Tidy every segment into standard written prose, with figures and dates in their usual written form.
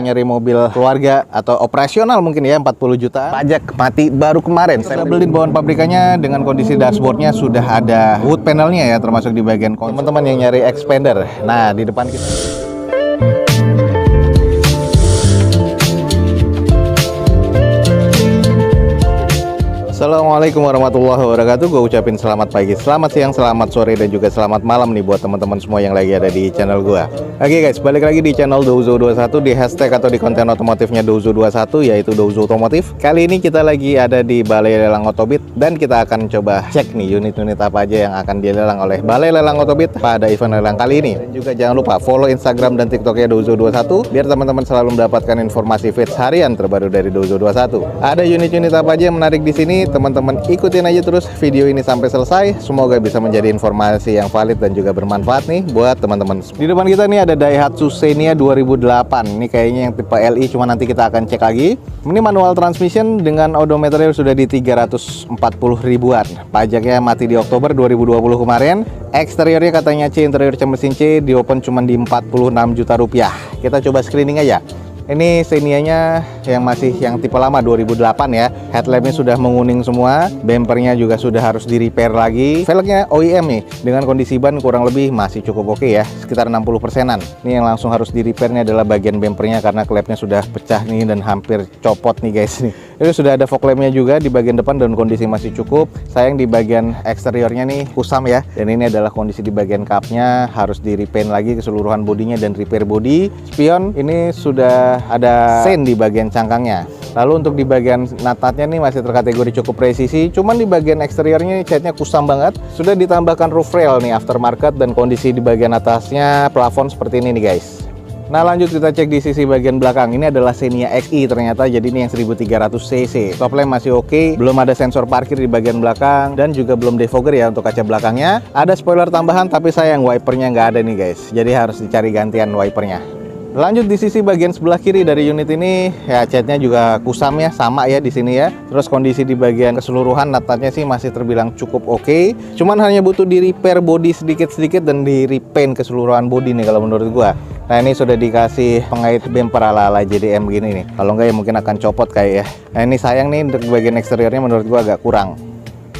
yang nyari mobil keluarga atau operasional mungkin ya 40 juta. Pajak mati baru kemarin. Saya beliin bawaan pabrikannya dengan kondisi dashboardnya sudah ada wood panelnya ya, termasuk di bagian teman-teman yang nyari expander. Nah, di depan kita. Assalamualaikum warahmatullahi wabarakatuh. Gue ucapin selamat pagi, selamat siang, selamat sore, dan juga selamat malam nih buat teman-teman semua yang lagi ada di channel gue. Oke guys, balik lagi di channel Douzo21, di hashtag atau di konten otomotifnya Douzo21, yaitu Douzo Otomotif. Kali ini kita lagi ada di Balai Lelang Otobit, dan kita akan coba cek nih unit-unit apa aja yang akan dilelang oleh Balai Lelang Otobit pada event lelang kali ini. Dan juga jangan lupa follow Instagram dan TikToknya Douzo21 biar teman-teman selalu mendapatkan informasi feeds harian terbaru dari Douzo21. Ada unit-unit apa aja yang menarik di sini? Teman-teman ikutin aja terus video ini sampai selesai. Semoga bisa menjadi informasi yang valid dan juga bermanfaat nih buat teman-teman. Di depan kita nih ada Daihatsu Xenia 2008. Ini kayaknya yang tipe LI, cuma nanti kita akan cek lagi. Ini manual transmission dengan odometernya sudah di 340 ribuan. Pajaknya mati di Oktober 2020 kemarin. Eksteriornya katanya C, interior mesin C, di open cuma di 46 juta rupiah. Kita coba screening aja. Ini Xenia-nya yang masih yang tipe lama 2008 ya. Headlampnya sudah menguning semua, bempernya juga sudah harus di repair lagi. Velgnya OEM nih, dengan kondisi ban kurang lebih masih cukup oke ya, sekitar 60%-an. Ini yang langsung harus di repairnya adalah bagian bempernya karena klepnya sudah pecah nih dan hampir copot nih guys nih. Itu sudah ada fog lampnya juga di bagian depan dan kondisi masih cukup. Sayang di bagian eksteriornya nih kusam ya. Dan ini adalah kondisi di bagian cupnya, harus di repaint lagi keseluruhan bodinya dan repair body. Spion ini sudah ada sein di bagian cangkangnya. Lalu untuk di bagian natatnya nih masih terkategori cukup presisi. Cuman di bagian eksteriornya catnya kusam banget. Sudah ditambahkan roof rail nih aftermarket, dan kondisi di bagian atasnya plafon seperti ini nih guys. Nah lanjut kita cek di sisi bagian belakang. Ini adalah Xenia XI ternyata, jadi ini yang 1300 cc. Top lamp masih oke, belum ada sensor parkir di bagian belakang, dan juga belum defogger ya untuk kaca belakangnya. Ada spoiler tambahan tapi sayang wipernya nggak ada nih guys, jadi harus dicari gantian wipernya. Lanjut di sisi bagian sebelah kiri dari unit ini ya, catnya juga kusam ya, sama ya di sini ya. Terus kondisi di bagian keseluruhan natatnya sih masih terbilang cukup oke. Cuman hanya butuh di repair body sedikit-sedikit dan di repaint keseluruhan body nih kalau menurut gua. Nah ini sudah dikasih pengait bumper ala-ala JDM gini nih. Kalau enggak ya mungkin akan copot kayak ya. Nah ini sayang nih untuk bagian eksteriornya menurut gua agak kurang.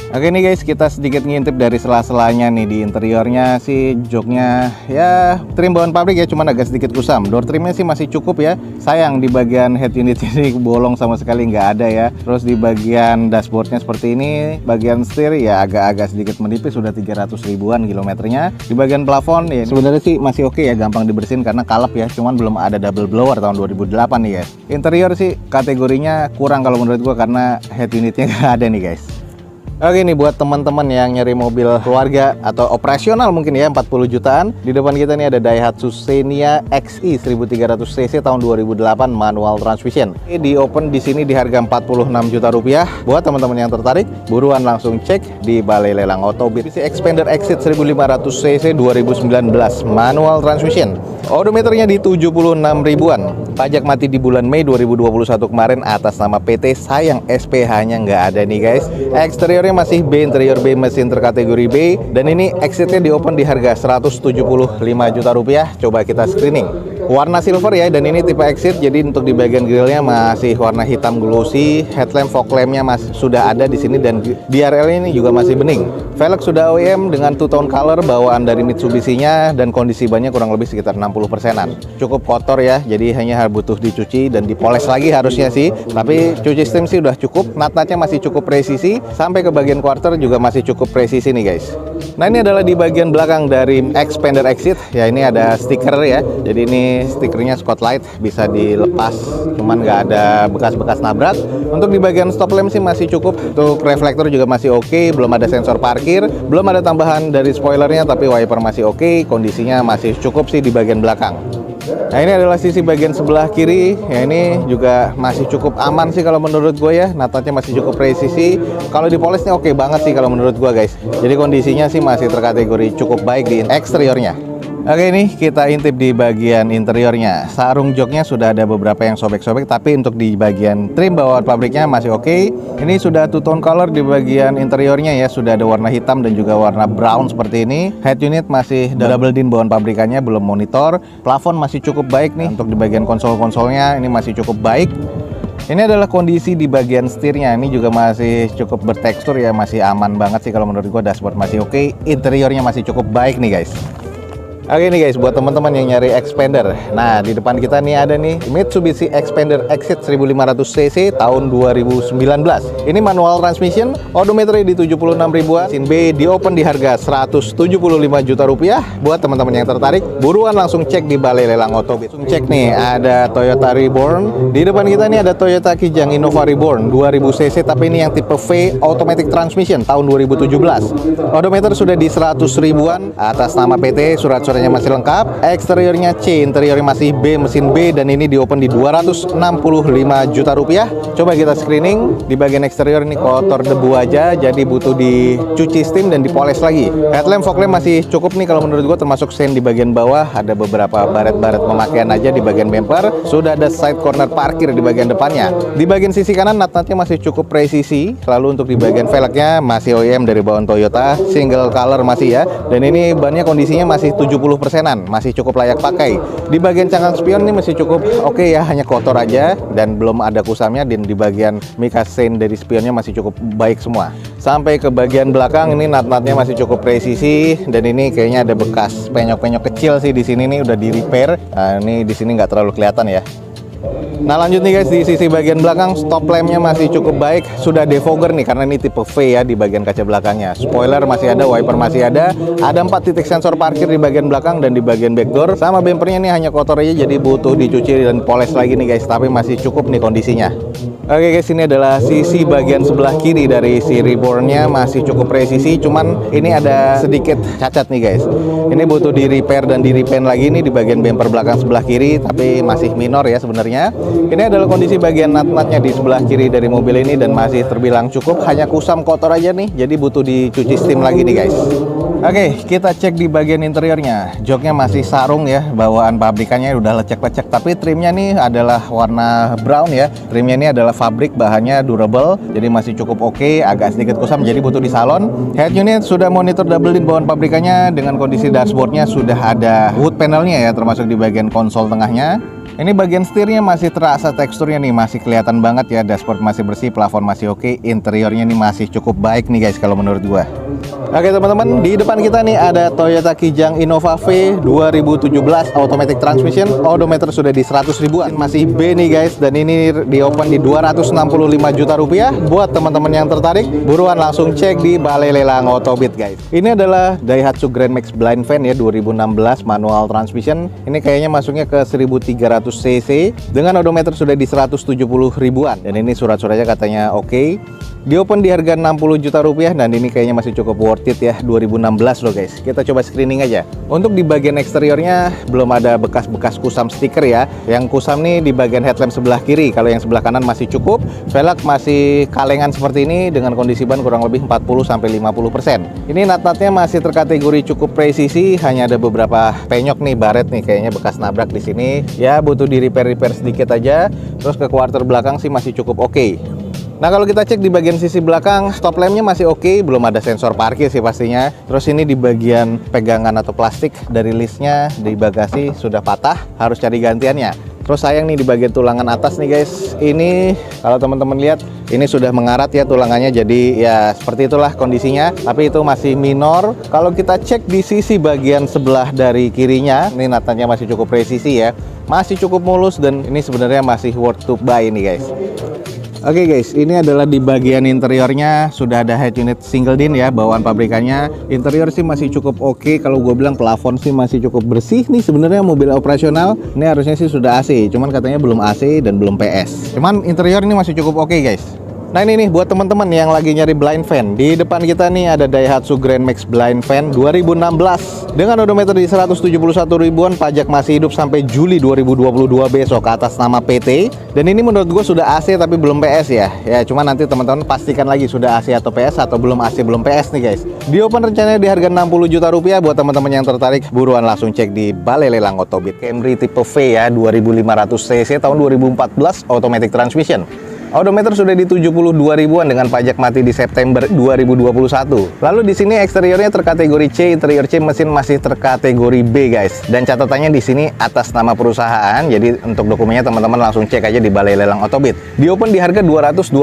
Oke nih guys, kita sedikit ngintip dari sela-selanya nih. Di interiornya sih joknya ya trim bawaan pabrik ya, cuman agak sedikit kusam. Door trimnya sih masih cukup ya. Sayang di bagian head unit ini bolong sama sekali nggak ada ya. Terus di bagian dashboardnya seperti ini. Bagian setir ya agak-agak sedikit menipis, sudah 300 ribuan kilometernya. Di bagian plafon ya sebenarnya sih masih oke ya, gampang dibersihin karena kalep ya. Cuman belum ada double blower tahun 2008 nih guys. Interior sih kategorinya kurang kalau menurut gua karena head unitnya nggak ada nih guys. Oke nih buat teman-teman yang nyari mobil keluarga atau operasional mungkin ya 40 jutaan. Di depan kita nih ada Daihatsu Xenia XI 1300 cc tahun 2008 manual transmission. Ini di open di sini di harga 46 juta rupiah. Buat teman-teman yang tertarik, buruan langsung cek di Balai Lelang Otobit. Isi Expander Exit 1500 cc 2019 manual transmission. Odometernya di 76 ribuan. Pajak mati di bulan Mei 2021 kemarin atas nama PT. Sayang SPH-nya nggak ada nih guys. Eksteriornya masih B, interior B, mesin terkategori B, dan ini exitnya di open di harga 175 juta rupiah. Coba kita screening. Warna silver ya, dan ini tipe exit, jadi untuk di bagian grillnya masih warna hitam glossy. Headlamp, fog lampnya masih sudah ada di sini, dan DRL ini juga masih bening. Velg sudah OEM dengan two-tone color bawaan dari Mitsubishi-nya, dan kondisi bannya kurang lebih sekitar 60%-an. Cukup kotor ya, jadi hanya butuh dicuci dan dipoles lagi harusnya sih. Tapi cuci steam sih udah cukup. Nat-natnya masih cukup presisi, sampai ke bagian quarter juga masih cukup presisi nih guys. Nah ini adalah di bagian belakang dari Expander Exit ya. Ini ada stiker ya, jadi ini stikernya Spotlight, bisa dilepas, cuman nggak ada bekas-bekas nabrak. Untuk di bagian stop lamp sih masih cukup. Untuk reflektor juga masih oke, belum ada sensor parkir, belum ada tambahan dari spoilernya, tapi wiper masih oke. Kondisinya masih cukup sih di bagian belakang. Nah ini adalah sisi bagian sebelah kiri ya, ini juga masih cukup aman sih kalau menurut gue ya. Natatnya masih cukup presisi. Kalau dipolesnya oke banget sih kalau menurut gue guys. Jadi kondisinya sih masih terkategori cukup baik di eksteriornya. Oke, ini kita intip di bagian interiornya. Sarung joknya sudah ada beberapa yang sobek-sobek, tapi untuk di bagian trim bawaan pabriknya masih oke. Ini sudah two tone color di bagian interiornya ya, sudah ada warna hitam dan juga warna brown seperti ini. Head unit masih double din bawaan pabrikannya, belum monitor. Plafon masih cukup baik nih. Untuk di bagian konsol-konsolnya ini masih cukup baik. Ini adalah kondisi di bagian setirnya. Ini juga masih cukup bertekstur ya, masih aman banget sih kalau menurut gua. Dashboard masih oke. Interiornya masih cukup baik nih guys. Oke nih guys, buat teman-teman yang nyari Xpander. Nah, di depan kita nih ada nih Mitsubishi Xpander Exit 1500cc tahun 2019. Ini manual transmission, odometer di 76 ribuan, mesin B di open di harga 175 juta rupiah. Buat teman-teman yang tertarik, buruan langsung cek di Balai Lelang Otobit. Langsung cek nih, ada Toyota Reborn. Di depan kita nih ada Toyota Kijang Innova Reborn 2000cc, tapi ini yang tipe V automatic transmission tahun 2017. Odometer sudah di 100 ribuan, atas nama PT, surat-surat masih lengkap, eksteriornya C, interiornya masih B, mesin B, dan ini di open di 265 juta rupiah. Coba kita screening. Di bagian eksterior ini kotor debu aja, jadi butuh dicuci steam dan dipoles lagi. Headlamp, fog lamp masih cukup nih kalau menurut gua, termasuk sen di bagian bawah. Ada beberapa baret-baret pemakaian aja di bagian bumper. Sudah ada side corner parkir di bagian depannya. Di bagian sisi kanan nut-nutnya masih cukup presisi. Lalu untuk di bagian velgnya masih OEM dari bawaan Toyota, single color masih ya. Dan ini bannya kondisinya masih 70%-an, masih cukup layak pakai. Di bagian cangkang spion ini masih cukup oke ya, hanya kotor aja dan belum ada kusamnya. Dan di bagian mica stain dari spionnya masih cukup baik semua. Sampai ke bagian belakang ini nut-nutnya masih cukup presisi, dan ini kayaknya ada bekas penyok-penyok kecil sih di sini nih, udah di repair. Nah, ini di sini nggak terlalu kelihatan ya. Nah, lanjut nih guys, di sisi bagian belakang stop lampnya masih cukup baik, sudah defogger nih karena ini tipe V ya di bagian kaca belakangnya. Spoiler masih ada, wiper masih ada 4 titik sensor parkir di bagian belakang dan di bagian back door. Sama bumpernya nih hanya kotor aja, jadi butuh dicuci dan poles lagi nih guys, tapi masih cukup nih kondisinya. Oke guys, ini adalah sisi bagian sebelah kiri dari si Reborn-nya, masih cukup presisi, cuman ini ada sedikit cacat nih guys. Ini butuh di repair dan di repaint lagi nih di bagian bumper belakang sebelah kiri, tapi masih minor ya sebenarnya. Ini adalah kondisi bagian nut-nutnya di sebelah kiri dari mobil ini dan masih terbilang cukup, hanya kusam kotor aja nih, jadi butuh dicuci steam lagi nih guys. Oke, kita cek di bagian interiornya. Joknya masih sarung ya, bawaan pabrikannya udah lecek-lecek, tapi trimnya nih adalah warna brown ya. Trimnya ini adalah fabrik, bahannya durable, jadi masih cukup oke, agak sedikit kusam jadi butuh di salon. Head unit sudah monitor double din bawaan pabrikannya, dengan kondisi dashboardnya sudah ada wood panelnya ya, termasuk di bagian konsol tengahnya. Ini bagian setirnya masih terasa teksturnya nih, masih kelihatan banget ya. Dashboard masih bersih, plafon masih oke, interiornya nih masih cukup baik nih guys kalau menurut gua. Oke teman-teman, di depan kita nih ada Toyota Kijang Innova V 2017 automatic transmission, odometer sudah di 100 ribuan, masih B nih guys, dan ini di open di 265 juta rupiah. Buat teman-teman yang tertarik, buruan langsung cek di Balai Lelang Otobit guys. Ini adalah Daihatsu Grand Max Blind Fan ya, 2016 manual transmission. Ini kayaknya masuknya ke 1300 cc dengan odometer sudah di 170 ribuan, dan ini surat-suratnya katanya oke. Di open di harga 60 juta rupiah, dan ini kayaknya masih cukup worth it ya, 2016 loh guys. Kita coba screening aja. Untuk di bagian eksteriornya belum ada bekas-bekas kusam stiker ya. Yang kusam nih di bagian headlamp sebelah kiri, kalau yang sebelah kanan masih cukup. Velg masih kalengan seperti ini dengan kondisi ban kurang lebih 40-50%. Ini nut-nutnya masih terkategori cukup presisi, hanya ada beberapa penyok nih, baret nih kayaknya bekas nabrak di sini. Ya butuh di repair sedikit aja. Terus ke quarter belakang sih masih cukup oke. Nah, kalau kita cek di bagian sisi belakang, stop lampnya masih oke, belum ada sensor parkir sih pastinya. Terus ini di bagian pegangan atau plastik dari listnya di bagasi sudah patah, harus cari gantiannya. Terus sayang nih di bagian tulangan atas nih guys, ini kalau teman-teman lihat ini sudah mengarat ya tulangannya, jadi ya seperti itulah kondisinya, tapi itu masih minor. Kalau kita cek di sisi bagian sebelah dari kirinya, ini natanya masih cukup presisi ya, masih cukup mulus, dan ini sebenarnya masih worth to buy ini guys. Oke guys, ini adalah di bagian interiornya, sudah ada head unit single din ya, bawaan pabrikannya. Interior sih masih cukup oke, kalau gue bilang plafon sih masih cukup bersih nih. Sebenarnya mobil operasional, ini harusnya sih sudah AC, cuman katanya belum AC dan belum PS. Cuman interior ini masih cukup oke guys. Nah ini nih buat teman-teman yang lagi nyari blind fan. Di depan kita nih ada Daihatsu Grand Max Blind Fan 2016 dengan odometer di 171 ribuan, pajak masih hidup sampai Juli 2022 besok atas nama PT. Dan ini menurut gue sudah AC tapi belum PS ya. Ya cuma nanti teman-teman pastikan lagi sudah AC atau PS atau belum AC belum PS nih guys. Di open rencananya di harga 60 juta rupiah. Buat teman-teman yang tertarik buruan langsung cek di Balai Lelang Otobit. Camry tipe V ya, 2500 cc tahun 2014, automatic transmission. Odometer sudah di 72 ribuan dengan pajak mati di September 2021. Lalu di sini eksteriornya terkategori C, interior C, mesin masih terkategori B guys. Dan catatannya di sini atas nama perusahaan. Jadi untuk dokumennya teman-teman langsung cek aja di Balai Lelang Otobit. Di open di harga 225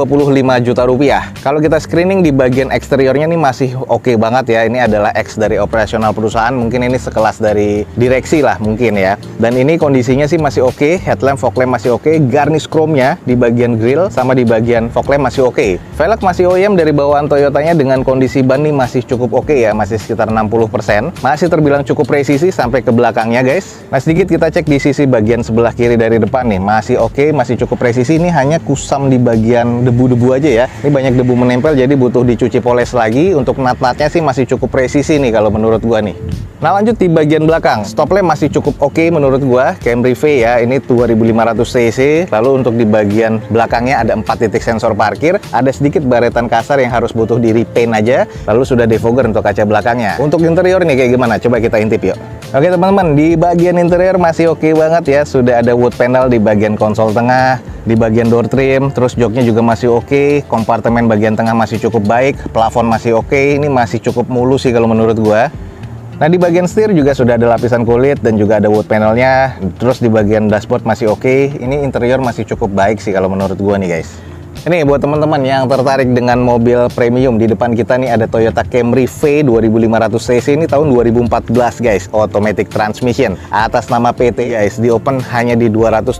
juta rupiah. Kalau kita screening di bagian eksteriornya nih masih oke banget ya. Ini adalah X dari operasional perusahaan. Mungkin ini sekelas dari direksi lah mungkin ya. Dan ini kondisinya sih masih oke. Headlamp, fog lamp masih oke. Garnish chrome-nya di bagian grill sama di bagian fog lamp masih oke. Velg masih OEM dari bawaan Toyotanya dengan kondisi ban nih masih cukup oke ya, masih sekitar 60%. Masih terbilang cukup presisi sampai ke belakangnya guys. Nah sedikit kita cek di sisi bagian sebelah kiri dari depan nih, masih oke, masih cukup presisi. Ini hanya kusam di bagian debu-debu aja ya. Ini banyak debu menempel jadi butuh dicuci poles lagi. Untuk nat-natnya sih masih cukup presisi nih kalau menurut gua nih. Nah lanjut di bagian belakang, stop lamp masih cukup oke menurut gua. Camry V ya, ini 2500 cc. Lalu untuk di bagian belakangnya ada 4 titik sensor parkir, ada sedikit baretan kasar yang harus butuh di repaint aja. Lalu sudah defogger untuk kaca belakangnya. Untuk interior nih kayak gimana? Coba kita intip yuk. Oke teman-teman, di bagian interior masih oke banget ya. Sudah ada wood panel di bagian konsol tengah, di bagian door trim, terus joknya juga masih oke. Kompartemen bagian tengah masih cukup baik, plafon masih oke. Ini masih cukup mulus sih kalau menurut gua. Nah di bagian setir juga sudah ada lapisan kulit dan juga ada wood panelnya. Terus di bagian dashboard masih oke. Ini interior masih cukup baik sih kalau menurut gua nih guys. Ini buat teman-teman yang tertarik dengan mobil premium, di depan kita nih ada Toyota Camry V 2500 cc ini tahun 2014 guys, automatic transmission atas nama PT guys. Di open hanya di 225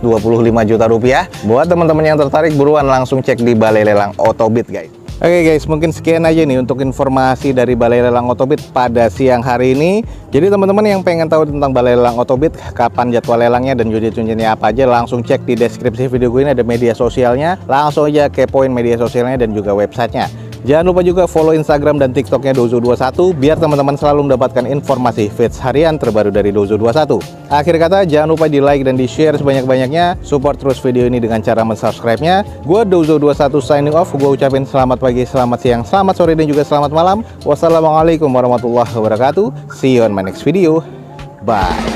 juta rupiah. Buat teman-teman yang tertarik buruan langsung cek di Balai Lelang Otobit guys. Oke guys, mungkin sekian aja nih untuk informasi dari Balai Lelang Otobit pada siang hari ini. Jadi teman-teman yang pengen tahu tentang Balai Lelang Otobit, kapan jadwal lelangnya dan unit-unitnya apa aja, langsung cek di deskripsi video gue ini ada media sosialnya. Langsung aja kepoin media sosialnya dan juga websitenya. Jangan lupa juga follow Instagram dan TikToknya Dozo21 biar teman-teman selalu mendapatkan informasi feeds harian terbaru dari Dozo21. Akhir kata, jangan lupa di like dan di share sebanyak-banyaknya. Support terus video ini dengan cara mensubscribe-nya. Gue Dozo21 signing off. Gue ucapin selamat pagi, selamat siang, selamat sore, dan juga selamat malam. Wassalamualaikum warahmatullahi wabarakatuh. See you on my next video. Bye.